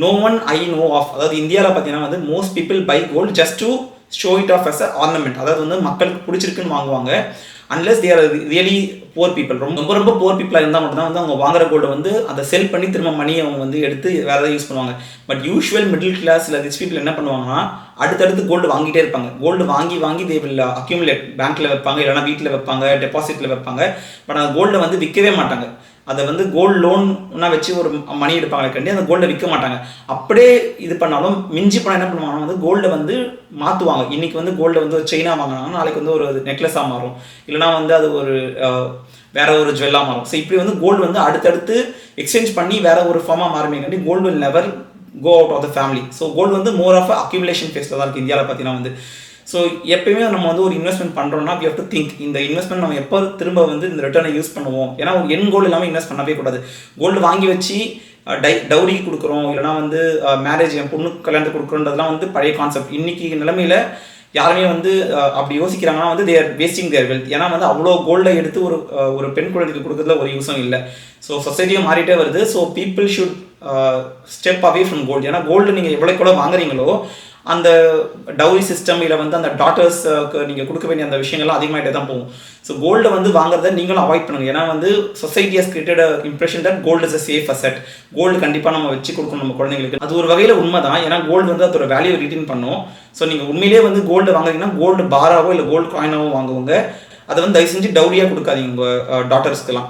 No one I know of, அதாவது இந்தியாவில் பார்த்தீங்கன்னா வந்து most people buy gold just to show it off as a ornament, அதாவது வந்து மக்களுக்கு பிடிச்சிருக்குன்னு வாங்குவாங்க. Unless they are really poor people, ரொம்ப போர் பீப்புளாக இருந்தால் மட்டும்தான் வந்து அவங்க வாங்குற கோல்டை வந்து அதை செல் பண்ணி திரும்ப மணியை அவங்க வந்து எடுத்து வேறு ஏதாவது யூஸ் பண்ணுவாங்க. பட் யூஷுவல் மிடில் கிளாஸ் இல்லை ரிச் பீப்புள் என்ன பண்ணுவாங்கன்னா அடுத்தடுத்து கோல்டு வாங்கிட்டே இருப்பாங்க. கோல்டு வாங்கி தே வில் அக்யூமுலேட், பேங்க்கில் வைப்பாங்க, இல்லைனா வீட்டில் வைப்பாங்க, டெபாசிட்டில் வைப்பாங்க. பட் அந்த கோல்டை வந்து விற்கவே மாட்டாங்க. அதை வந்து கோல்டு லோன்னா வச்சு ஒரு மணி எடுப்பாங்களே கண்டி அந்த கோல்டை விற்க மாட்டாங்க. அப்படியே இது பண்ணாலும் மிஞ்சி பணம் என்ன பண்ணுவாங்கன்னா வந்து கோல்டை வந்து மாற்றுவாங்க. இன்றைக்கி வந்து கோல்டை வந்து ஒரு செயினாக வாங்கினாங்கன்னா நாளைக்கு வந்து ஒரு நெக்லஸாக மாறும், இல்லைனா வந்து அது ஒரு வேற ஒரு ஜுவல்லாக மாறும். ஸோ இப்படி வந்து கோல்டு வந்து அடுத்தடுத்து எக்ஸ்சேஞ்ச் பண்ணி வேற ஒரு ஃபார்மாக மாறுமே கண்டி gold will never go out of the family. So gold வந்து மோர் ஆஃப் அக்யூமுலேஷன் ஃபேஸில் தான் இருக்குது இந்தியாவில் பார்த்தீங்கன்னா வந்து. ஸோ எப்பயுமே நம்ம வந்து ஒரு இன்வெஸ்ட்மெண்ட் பண்ணுறோம்னா வி ஹவ் டு திங்க் இந்த இன்வெஸ்ட்மெண்ட் நம்ம எப்போ திரும்ப வந்து இந்த ரிட்டர்னை யூஸ் பண்ணுவோம். ஏன்னா ஒரு என் கோல்டு இல்லாமல் இன்வெஸ்ட் பண்ணவே கூடாது. கோல்டு வாங்கி வச்சு டவுரி கொடுக்குறோம், இல்லைனா வந்து மேரேஜ் என் பொண்ணுக்கு கல்யாணத்துக்கு கொடுக்குறோன்றதுலாம் வந்து பழைய கான்செப்ட். இன்றைக்கி நிலைமையில் யாருமே வந்து அப்படி யோசிக்கிறாங்கன்னா வந்து தேர் வேஸ்டிங் தேர் வெல்த். ஏன்னா வந்து அவ்வளோ கோல்டை எடுத்து ஒரு பெண் குழந்தைக்கு கொடுக்குறதுல ஒரு யூஸும் இல்லை. ஸோ சொசைட்டியும் மாறிட்டே வருது. So people should step away from gold. ஏன்னா கோல்டு நீங்கள் எவ்வளோ வாங்குறீங்களோ அந்த டவுரி சிஸ்டம் இல்லை வந்து அந்த டாட்டர்ஸ்க்கு நீங்கள் கொடுக்க வேண்டிய அந்த விஷயங்கள்லாம் அதிகமாகிட்டே தான் போகும். ஸோ கோல்டை வந்து வாங்குறத நீங்களும் அவாய்ட் பண்ணுங்கள். ஏன்னா வந்து society has created impression that gold is a safe asset. Gold கண்டிப்பாக நம்ம வச்சு கொடுக்கணும் நம்ம குழந்தைங்களுக்கு. அது ஒரு வகையில் உண்மை தான். ஏன்னா கோல்டு வந்து அதோட வேல்யூ ரிட்டர்ன் பண்ணும். ஸோ நீங்கள் உண்மையிலேயே வந்து கோல்டு வாங்குறீங்கன்னா கோல்டு பாராவோ இல்லை கோல்டு காயினாவோ வாங்குவாங்க. அதை வந்து தயவு செஞ்சு டவுரியாக கொடுக்காதீங்க உங்கள் டாட்டர்ஸ்க்கெல்லாம்.